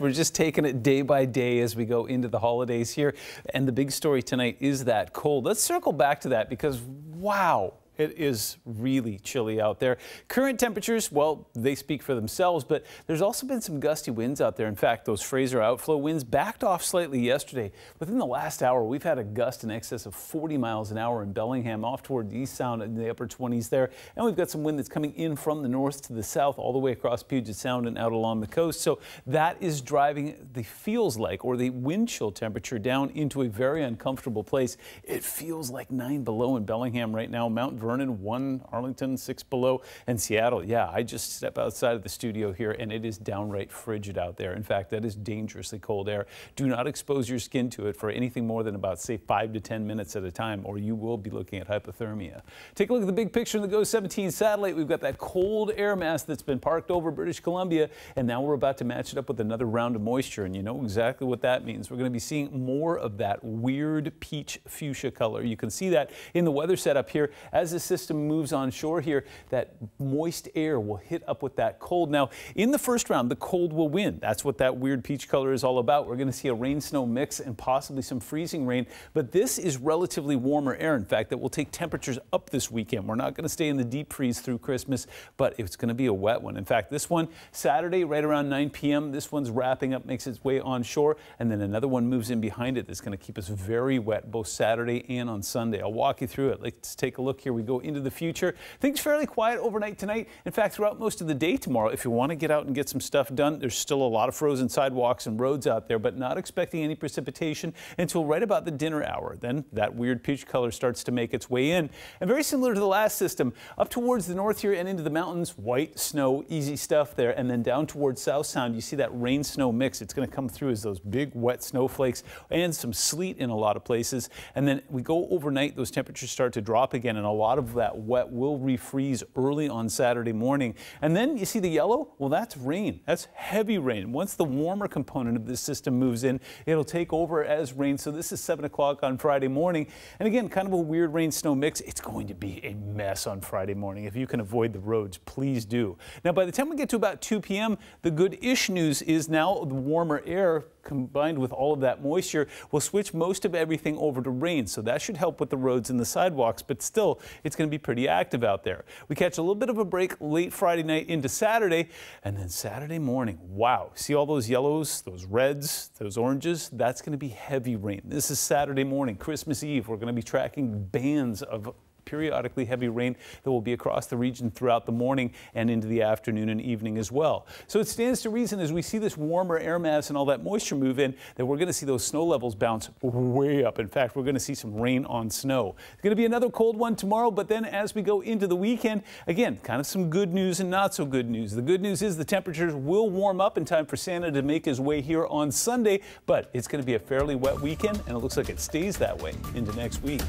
We're just taking it day by day as we go into the holidays here. And the big story tonight is that cold. Let's circle back to that because, wow, it is really chilly out there. Current temperatures, well, they speak for themselves, but there's also been some gusty winds out there. In fact, those Fraser outflow winds backed off slightly yesterday. Within the last hour, we've had a gust in excess of 40 miles an hour in Bellingham, off toward the East Sound in the upper 20s there. And we've got some wind that's coming in from the north to the south, all the way across Puget Sound and out along the coast. So that is driving the feels like, or the wind chill temperature down into a very uncomfortable place. It feels like 9 below in Bellingham right now. Mount Vernon 1, Arlington 6 below, and Seattle. Yeah, I just stepped outside of the studio here and it is downright frigid out there. In fact, that is dangerously cold air. Do not expose your skin to it for anything more than about, say, 5 to 10 minutes at a time, or you will be looking at hypothermia. Take a look at the big picture in the GUSTS 17 satellite. We've got that cold air mass that's been parked over British Columbia, and now we're about to match it up with another round of moisture, and you know exactly what that means. We're going to be seeing more of that weird peach fuchsia color. You can see that in the weather setup here. As the system moves on shore here, that moist air will hit up with that cold. Now, in the first round, the cold will win. That's what that weird peach color is all about. We're going to see a rain-snow mix and possibly some freezing rain, but this is relatively warmer air, in fact, that will take temperatures up this weekend. We're not going to stay in the deep freeze through Christmas, but it's going to be a wet one. In fact, this one, Saturday, right around 9 p.m., this one's wrapping up, makes its way on shore, and then another one moves in behind it that's going to keep us very wet both Saturday and on Sunday. I'll walk you through it. Let's take a look here. We go into the future. Things fairly quiet overnight tonight. In fact, throughout most of the day tomorrow, if you want to get out and get some stuff done, there's still a lot of frozen sidewalks and roads out there, but not expecting any precipitation until right about the dinner hour. Then that weird peach color starts to make its way in. And very similar to the last system, up towards the north here and into the mountains, white snow, easy stuff there. And then down towards South Sound, you see that rain-snow mix. It's going to come through as those big wet snowflakes and some sleet in a lot of places. And then we go overnight, those temperatures start to drop again, and a lot of that wet will refreeze early on Saturday morning. And then you see the yellow? Well, that's rain. That's heavy rain. Once the warmer component of this system moves in, it'll take over as rain. So this is 7 o'clock on Friday morning. And again, kind of a weird rain-snow mix. It's going to be a mess on Friday morning. If you can avoid the roads, please do. Now, by the time we get to about 2 p.m., the good-ish news is now the warmer air combined with all of that moisture will switch most of everything over to rain. So that should help with the roads and the sidewalks, but still, it's going to be pretty active out there. We catch a little bit of a break late Friday night into Saturday, and then Saturday morning, wow, see all those yellows, those reds, those oranges? That's going to be heavy rain. This is Saturday morning, Christmas Eve. We're going to be tracking bands of periodically heavy rain that will be across the region throughout the morning and into the afternoon and evening as well. So it stands to reason, as we see this warmer air mass and all that moisture move in, that we're going to see those snow levels bounce way up. In fact, we're going to see some rain on snow. It's going to be another cold one tomorrow, but then as we go into the weekend, again, kind of some good news and not so good news. The good news is the temperatures will warm up in time for Santa to make his way here on Sunday, but it's going to be a fairly wet weekend, and it looks like it stays that way into next week.